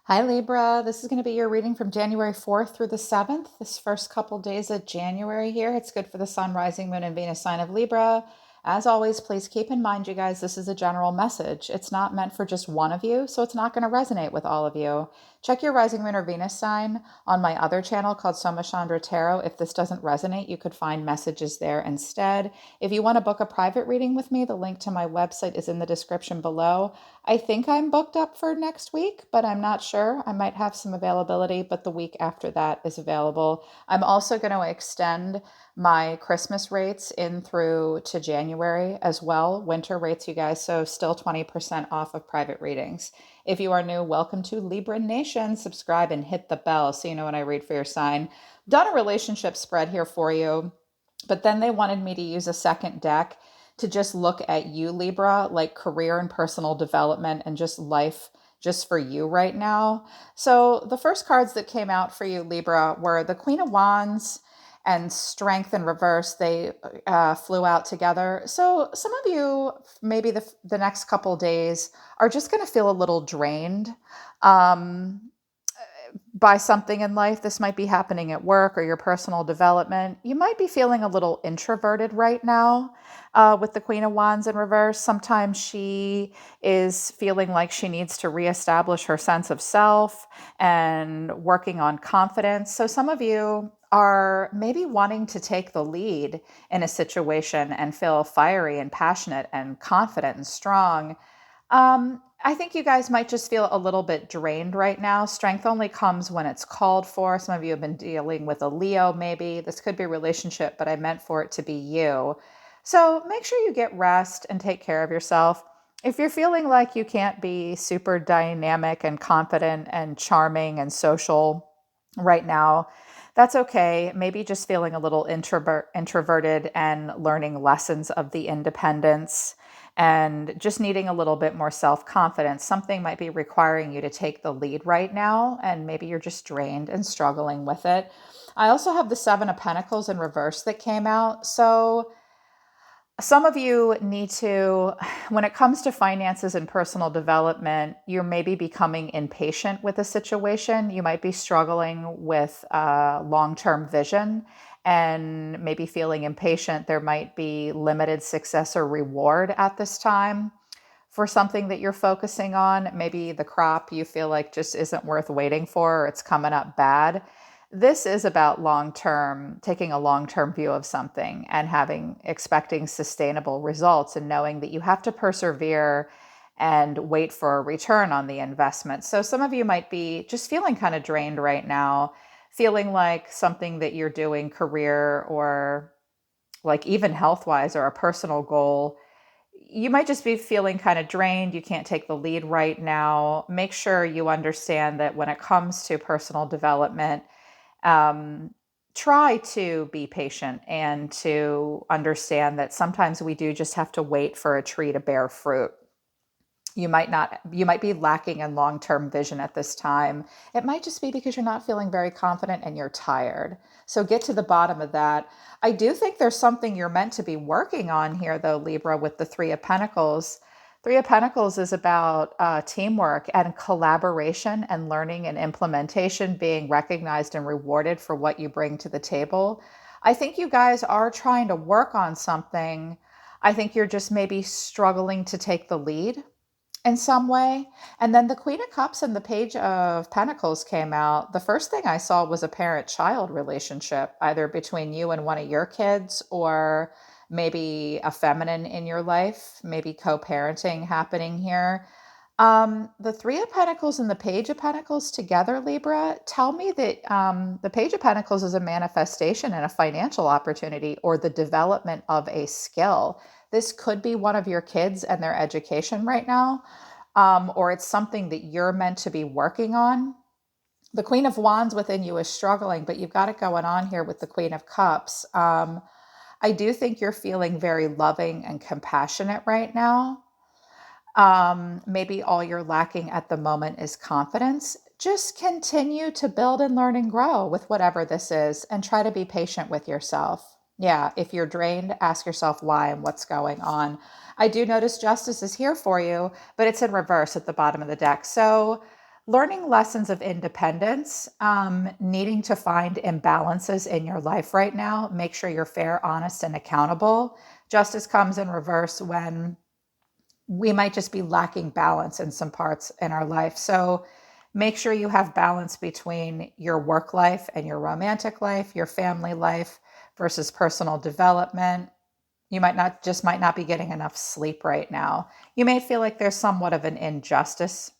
Hi Libra, this is going to be your reading from January 4th through the 7th. This first couple days of January here. It's good for the Sun, Rising, Moon, and Venus sign of Libra. As always, please keep in mind, you guys, this is a general message. It's not meant for just one of you, so it's not going to resonate with all of you. Check your Rising, Moon, or Venus sign on my other channel called Soma Chandra Tarot. If this doesn't resonate, you could find messages there instead. If you want to book a private reading with me, the link to my website is in the description below. I think I'm booked up for next week, but I'm not sure. I might have some availability, but the week after that is available. I'm also going to extend my Christmas rates in through to January as well, winter rates, you guys. So still 20% off of private readings. If you are new, welcome to Libra Nation. Subscribe and hit the bell so you know when I read for your sign. Done a relationship spread here for you, but then they wanted me to use a second deck to just look at you, Libra, like career and personal development and just life just for you right now. So the first cards that came out for you, Libra, were the Queen of Wands and Strength in reverse. They flew out together. So some of you, maybe the next couple days, are just going to feel a little drained. By something in life. This might be happening at work or your personal development. You might be feeling a little introverted right now with the Queen of Wands in reverse. Sometimes she is feeling like she needs to reestablish her sense of self and working on confidence. So some of you are maybe wanting to take the lead in a situation and feel fiery and passionate and confident and strong. I think you guys might just feel a little bit drained right now. Strength only comes when it's called for. Some of you have been dealing with a Leo, maybe. This could be a relationship, but I meant for it to be you. So make sure you get rest and take care of yourself. If you're feeling like you can't be super dynamic and confident and charming and social right now, that's okay. Maybe just feeling a little introverted and learning lessons of the independence and just needing a little bit more self-confidence. Something might be requiring you to take the lead right now, and maybe you're just drained and struggling with it. I also have the Seven of Pentacles in reverse that came out. So some of you need to, when it comes to finances and personal development, you're maybe becoming impatient with a situation. You might be struggling with long-term vision and maybe feeling impatient. There might be limited success or reward at this time for something that you're focusing on. Maybe the crop you feel like just isn't worth waiting for, or it's coming up bad. This is about long-term, taking a long-term view of something and expecting sustainable results and knowing that you have to persevere and wait for a return on the investment. So some of you might be just feeling kind of drained right now, feeling like something that you're doing, career or like even health-wise or a personal goal, you might just be feeling kind of drained. You can't take the lead right now. Make sure you understand that when it comes to personal development, try to be patient and to understand that sometimes we do just have to wait for a tree to bear fruit. You might be lacking in long-term vision at this time. It might just be because you're not feeling very confident and you're tired. So get to the bottom of that. I do think there's something you're meant to be working on here, though, Libra, with the Three of Pentacles. Three of Pentacles is about teamwork and collaboration and learning and implementation, being recognized and rewarded for what you bring to the table. I think you guys are trying to work on something. I think you're just maybe struggling to take the lead in some way. And then the Queen of Cups and the Page of Pentacles came out. The first thing I saw was a parent-child relationship, either between you and one of your kids or maybe a feminine in your life, maybe co-parenting happening here. The Three of Pentacles and the Page of Pentacles together, Libra, tell me that the Page of Pentacles is a manifestation and a financial opportunity or the development of a skill. This could be one of your kids and their education right now, or it's something that you're meant to be working on. The Queen of Wands within you is struggling, but you've got it going on here with the Queen of Cups. I do think you're feeling very loving and compassionate right now. Maybe all you're lacking at the moment is confidence. Just continue to build and learn and grow with whatever this is and try to be patient with yourself. Yeah, if you're drained, ask yourself why and what's going on. I do notice justice is here for you, but it's in reverse at the bottom of the deck. So Learning lessons of independence, needing to find imbalances in your life right now. Make sure you're fair, honest, and accountable. Justice comes in reverse when we might just be lacking balance in some parts in our life. So make sure you have balance between your work life and your romantic life, your family life versus personal development. You might not be getting enough sleep right now. You may feel like there's somewhat of an injustice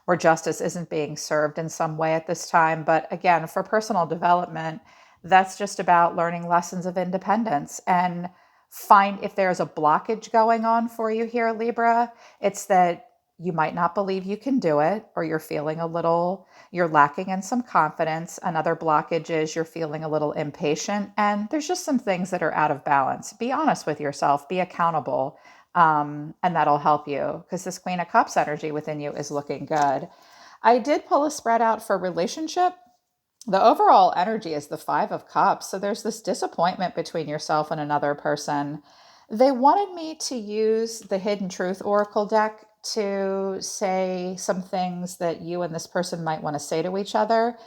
or justice isn't being served in some way at this time. But again, for personal development, that's just about learning lessons of independence and find if there's a blockage going on for you here, Libra. It's that you might not believe you can do it, or you're lacking in some confidence. Another blockage is you're feeling a little impatient, and there's just some things that are out of balance. Be honest with yourself, be accountable, and that'll help you because this Queen of Cups energy within you is looking good. I did pull a spread out for relationship. The overall energy is the Five of Cups. So there's this disappointment between yourself and another person. They wanted me to use the Hidden Truth Oracle deck to say some things that you and this person might want to say to each other.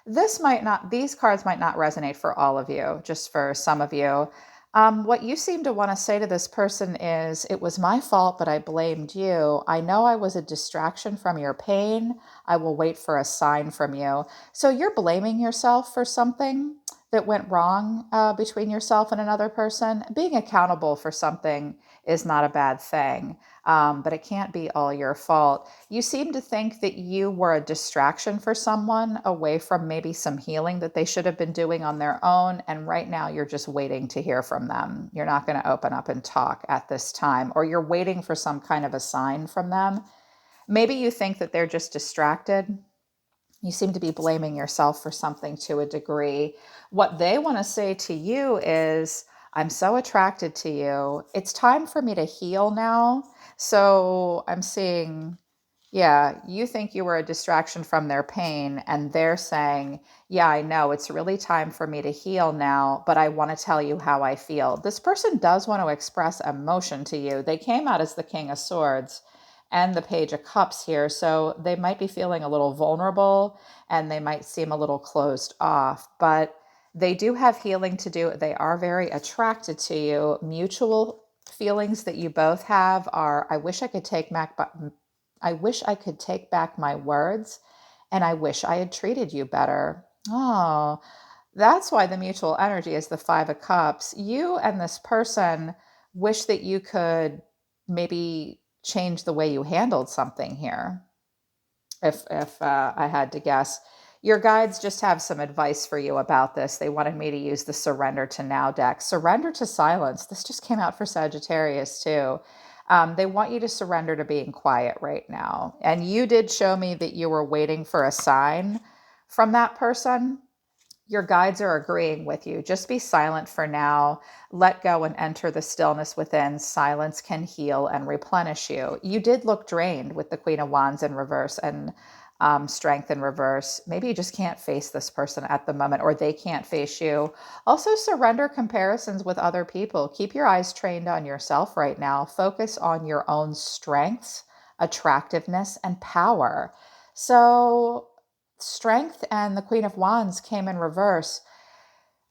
These cards might not resonate for all of you, just for some of you. What you seem to want to say to this person is, it was my fault, but I blamed you. I know I was a distraction from your pain. I will wait for a sign from you. So you're blaming yourself for something that went wrong between yourself and another person. Being accountable for something is not a bad thing, but it can't be all your fault. You seem to think that you were a distraction for someone away from maybe some healing that they should have been doing on their own. And right now you're just waiting to hear from them. You're not going to open up and talk at this time, or you're waiting for some kind of a sign from them. Maybe you think that they're just distracted. You seem to be blaming yourself for something to a degree. What they want to say to you is, I'm so attracted to you. It's time for me to heal now. So I'm seeing, yeah, you think you were a distraction from their pain, and they're saying, yeah, I know it's really time for me to heal now, but I want to tell you how I feel. This person does want to express emotion to you. They came out as the King of Swords and the Page of Cups here. So they might be feeling a little vulnerable and they might seem a little closed off, but they do have healing to do. They are very attracted to you. Mutual feelings that you both have are, I wish I could take back my words, and I wish I had treated you better. Oh, that's why the mutual energy is the Five of Cups. You and this person wish that you could maybe change the way you handled something here. If I had to guess, your guides just have some advice for you about this. They wanted me to use the Surrender to Now deck. Surrender to silence. This just came out for Sagittarius too. They want you to surrender to being quiet right now. And you did show me that you were waiting for a sign from that person. Your guides are agreeing with you. Just be silent for now. Let go and enter the stillness within. Silence can heal and replenish you. You did look drained with the Queen of Wands in reverse and Strength in reverse. Maybe you just can't face this person at the moment, or they can't face you. Also, surrender comparisons with other people. Keep your eyes trained on yourself right now. Focus on your own strengths, attractiveness, and power. So, Strength and the Queen of Wands came in reverse.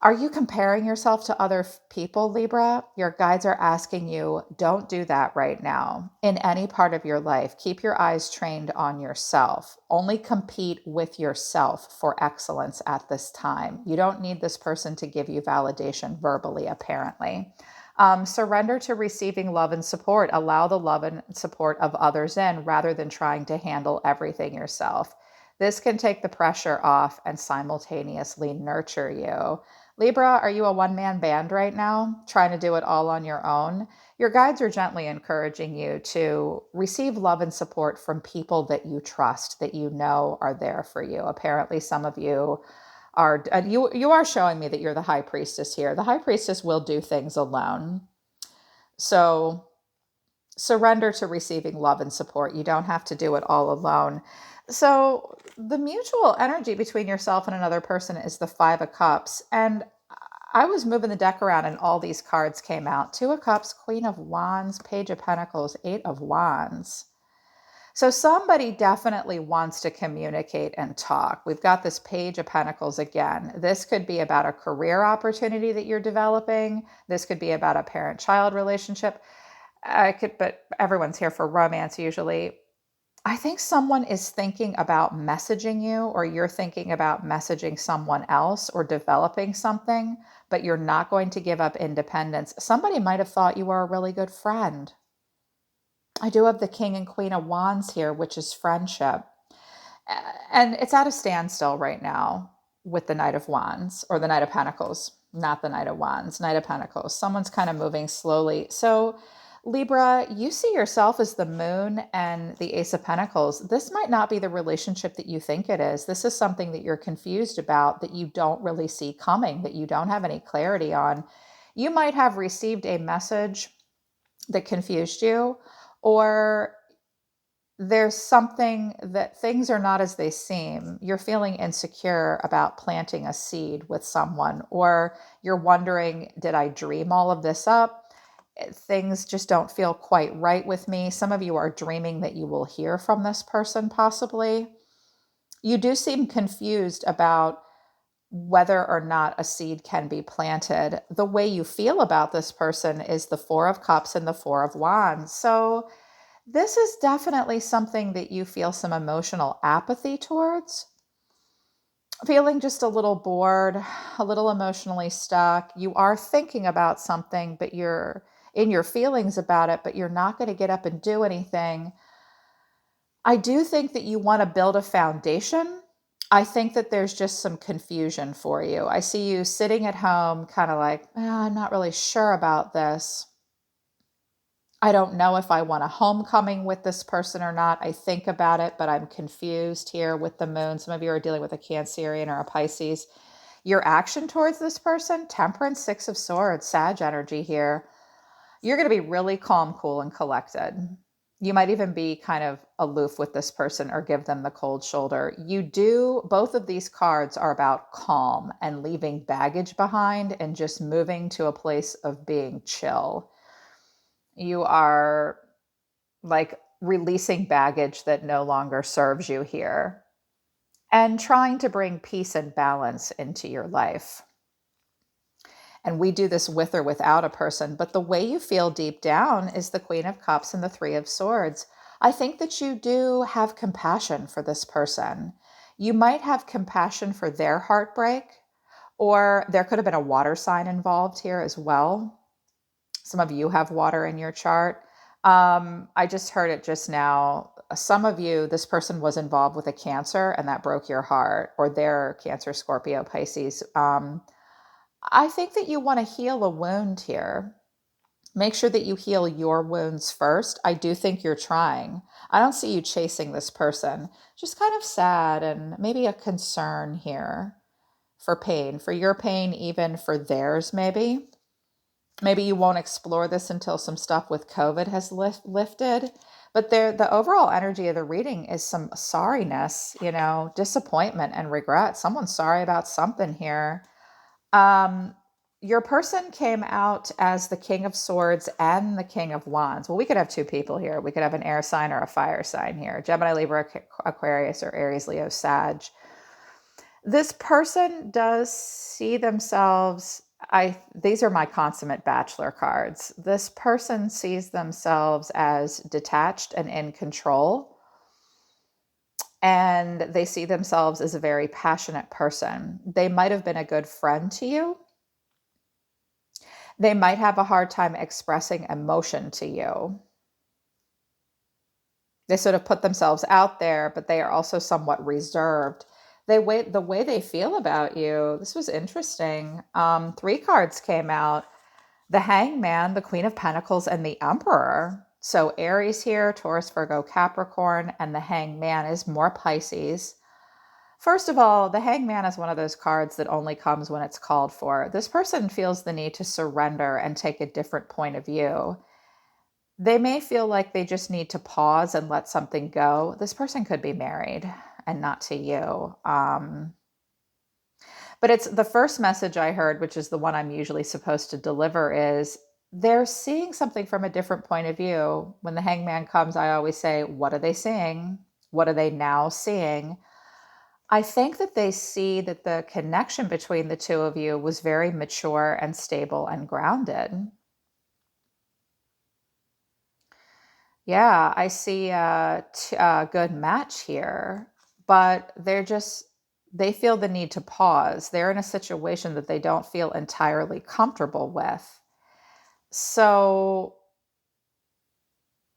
Are you comparing yourself to other people, Libra? Your guides are asking you, don't do that right now. In any part of your life, keep your eyes trained on yourself. Only compete with yourself for excellence at this time. You don't need this person to give you validation verbally, apparently. Surrender to receiving love and support. Allow the love and support of others in rather than trying to handle everything yourself. This can take the pressure off and simultaneously nurture you. Libra, are you a one-man band right now, trying to do it all on your own? Your guides are gently encouraging you to receive love and support from people that you trust, that you know are there for you. Apparently, some of you are, you are showing me that you're the High Priestess here. The High Priestess will do things alone. So surrender to receiving love and support. You don't have to do it all alone. So the mutual energy between yourself and another person is the Five of Cups. And I was moving the deck around and all these cards came out. Two of Cups, Queen of Wands, Page of Pentacles, Eight of Wands. So somebody definitely wants to communicate and talk. We've got this Page of Pentacles again. This could be about a career opportunity that you're developing. This could be about a parent-child relationship. But everyone's here for romance usually. I think someone is thinking about messaging you, or you're thinking about messaging someone else or developing something, but you're not going to give up independence. Somebody might have thought you were a really good friend. I do have the King and Queen of Wands here, which is friendship. And it's at a standstill right now with the Knight of Wands, or the Knight of Pentacles, not the Knight of Wands, Knight of Pentacles. Someone's kind of moving slowly. So Libra, you see yourself as the Moon and the Ace of Pentacles. This might not be the relationship that you think it is. This is something that you're confused about, that you don't really see coming, that you don't have any clarity on. You might have received a message that confused you, or there's something that things are not as they seem. You're feeling insecure about planting a seed with someone, or you're wondering, did I dream all of this up? Things just don't feel quite right with me. Some of you are dreaming that you will hear from this person, possibly. You do seem confused about whether or not a seed can be planted. The way you feel about this person is the Four of Cups and the Four of Wands. So this is definitely something that you feel some emotional apathy towards. Feeling just a little bored, a little emotionally stuck. You are thinking about something, but you're in your feelings about it, but you're not going to get up and do anything. I do think that you want to build a foundation. I think that there's just some confusion for you. I see you sitting at home, kind of like, I'm not really sure about this. I don't know if I want a homecoming with this person or not. I think about it, but I'm confused here with the moon. Some of you are dealing with a Cancerian or a Pisces. Your action towards this person, Temperance, Six of Swords, Sag energy here. You're going to be really calm, cool, and collected. You might even be kind of aloof with this person or give them the cold shoulder. Both of these cards are about calm and leaving baggage behind and just moving to a place of being chill. You are like releasing baggage that no longer serves you here and trying to bring peace and balance into your life. And we do this with or without a person, but the way you feel deep down is the Queen of Cups and the Three of Swords. I think that you do have compassion for this person. You might have compassion for their heartbreak, or there could have been a water sign involved here as well. Some of you have water in your chart. I just heard it just now. Some of you, this person was involved with a Cancer and that broke your heart, or they're Cancer, Scorpio, Pisces. I think that you want to heal a wound here. Make sure that you heal your wounds first. I do think you're trying. I don't see you chasing this person. Just kind of sad and maybe a concern here for pain, for your pain, even for theirs, maybe. Maybe you won't explore this until some stuff with COVID has lifted. But the overall energy of the reading is some sorriness, disappointment and regret. Someone's sorry about something here. Your person came out as the King of Swords and the King of Wands. Well, we could have two people here. We could have an air sign or a fire sign here. Gemini, Libra, Aquarius, or Aries, Leo, Sag. This person does see themselves, these are my consummate bachelor cards. This person sees themselves as detached and in control. And they see themselves as a very passionate person. They might have been a good friend to you. They might have a hard time expressing emotion to you. They sort of put themselves out there, but they are also somewhat reserved. The way they feel about you, this was interesting. Three cards came out. The Hangman, the Queen of Pentacles, and the Emperor. So Aries here, Taurus, Virgo, Capricorn, and the Hangman is more Pisces. First of all, the Hangman is one of those cards that only comes when it's called for. This person feels the need to surrender and take a different point of view. They may feel like they just need to pause and let something go. This person could be married and not to you. But it's the first message I heard, which is the one I'm usually supposed to deliver, is they're seeing something from a different point of view. When the hangman comes, I always say, what are they seeing? What are they now seeing? I think that they see that the connection between the two of you was very mature and stable and grounded. Yeah, I see a good match here, but they feel the need to pause. They're in a situation that they don't feel entirely comfortable with. So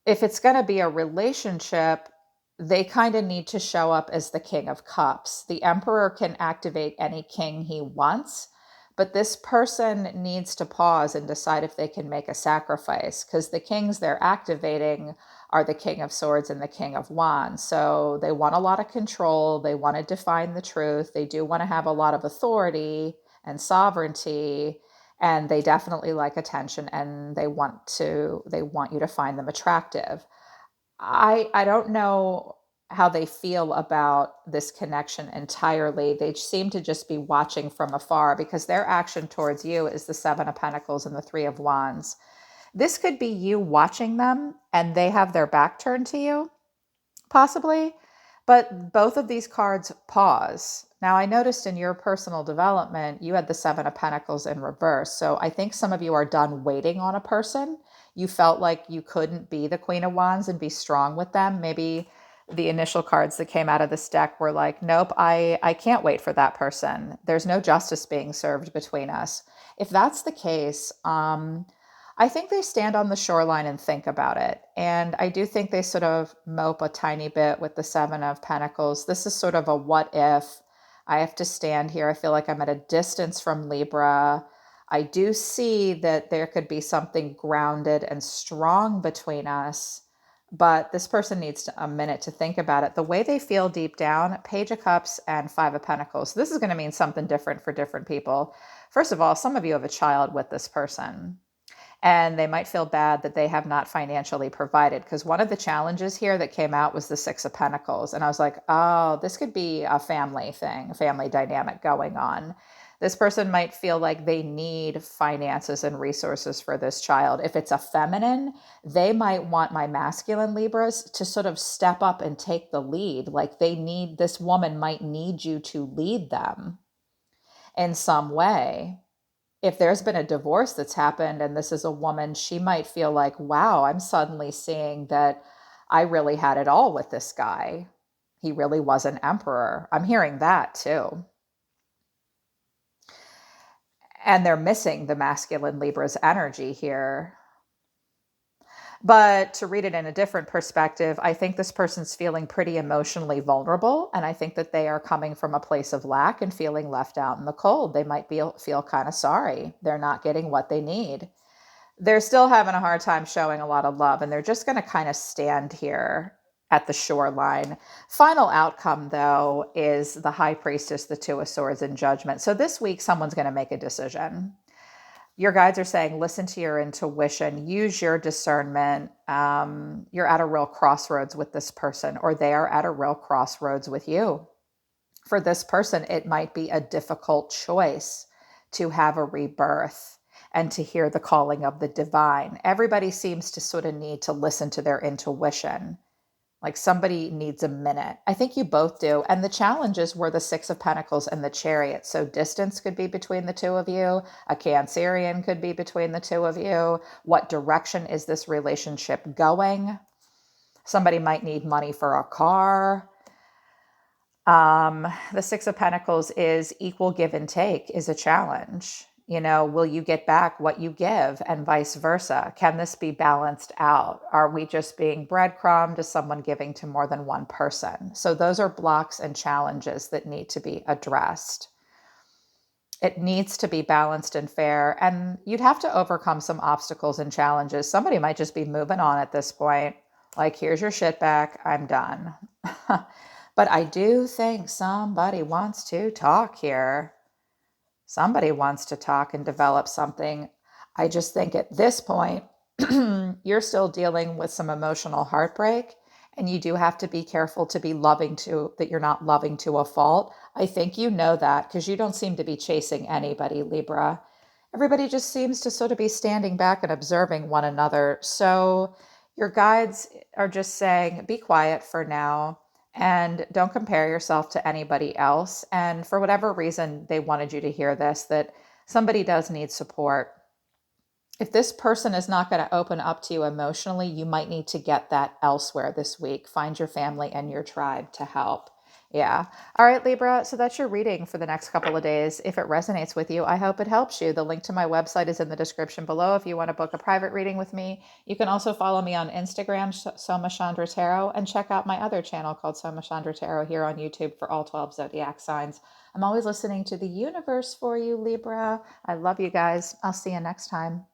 if it's going to be a relationship, they kind of need to show up as the King of Cups. The Emperor can activate any king he wants, but this person needs to pause and decide if they can make a sacrifice, because the kings they're activating are the King of Swords and the King of Wands. So they want a lot of control. They want to define the truth. They do want to have a lot of authority and sovereignty, and they definitely like attention, and they want you to find them attractive. I don't know how they feel about this connection entirely. They seem to just be watching from afar, because their action towards you is the Seven of Pentacles and the Three of Wands. This could be you watching them and they have their back turned to you, possibly. But both of these cards pause. Now, I noticed in your personal development, you had the Seven of Pentacles in reverse. So I think some of you are done waiting on a person. You felt like you couldn't be the Queen of Wands and be strong with them. Maybe the initial cards that came out of this deck were like, nope, I can't wait for that person. There's no justice being served between us. If that's the case, I think they stand on the shoreline and think about it. And I do think they sort of mope a tiny bit with the Seven of Pentacles. This is sort of a what if. I have to stand here. I feel like I'm at a distance from Libra. I do see that there could be something grounded and strong between us, but this person needs a minute to think about it. The way they feel deep down, Page of Cups and Five of Pentacles. This is going to mean something different for different people. First of all, some of you have a child with this person, and they might feel bad that they have not financially provided, because one of the challenges here that came out was the Six of Pentacles. And I was like, oh, this could be a family thing, a family dynamic going on. This person might feel like they need finances and resources for this child. If it's a feminine, they might want my masculine Libras to sort of step up and take the lead. Like this woman might need you to lead them in some way. If there's been a divorce that's happened and this is a woman, she might feel like, wow, I'm suddenly seeing that I really had it all with this guy. He really was an emperor. I'm hearing that too. And they're missing the masculine Libra's energy here. But to read it in a different perspective, I think this person's feeling pretty emotionally vulnerable. And I think that they are coming from a place of lack and feeling left out in the cold. They might feel kind of sorry. They're not getting what they need. They're still having a hard time showing a lot of love, and they're just going to kind of stand here at the shoreline. Final outcome, though, is the High Priestess, the Two of Swords, and Judgment. So this week, someone's going to make a decision. Your guides are saying, listen to your intuition, use your discernment. You're at a real crossroads with this person, or they are at a real crossroads with you. For this person, it might be a difficult choice to have a rebirth and to hear the calling of the divine. Everybody seems to sort of need to listen to their intuition. Like somebody needs a minute. I think you both do. And the challenges were the Six of Pentacles and the Chariot. So distance could be between the two of you. A Cancerian could be between the two of you. What direction is this relationship going? Somebody might need money for a car. The Six of Pentacles is equal give and take is a challenge. You know, will you get back what you give, and vice versa? Can this be balanced out? Are we just being breadcrumbed? Is someone giving to more than one person? So those are blocks and challenges that need to be addressed. It needs to be balanced and fair, and you'd have to overcome some obstacles and challenges. Somebody might just be moving on at this point. Like, here's your shit back. I'm done. But I do think somebody wants to talk here. Somebody wants to talk and develop something. I just think at this point, you're still dealing with some emotional heartbreak, and you do have to be careful to be that you're not loving to a fault. I think you know that, because you don't seem to be chasing anybody, Libra. Everybody just seems to sort of be standing back and observing one another. So your guides are just saying, be quiet for now and don't compare yourself to anybody else. And for whatever reason, they wanted you to hear this, that somebody does need support. If this person is not going to open up to you emotionally, you might need to get that elsewhere this week. Find your family and your tribe to help. Yeah. All right, Libra. So that's your reading for the next couple of days. If it resonates with you, I hope it helps you. The link to my website is in the description below if you want to book a private reading with me. You can also follow me on Instagram, Soma Chandra Tarot, and check out my other channel called Soma Chandra Tarot here on YouTube for all 12 zodiac signs. I'm always listening to the universe for you, Libra. I love you guys. I'll see you next time.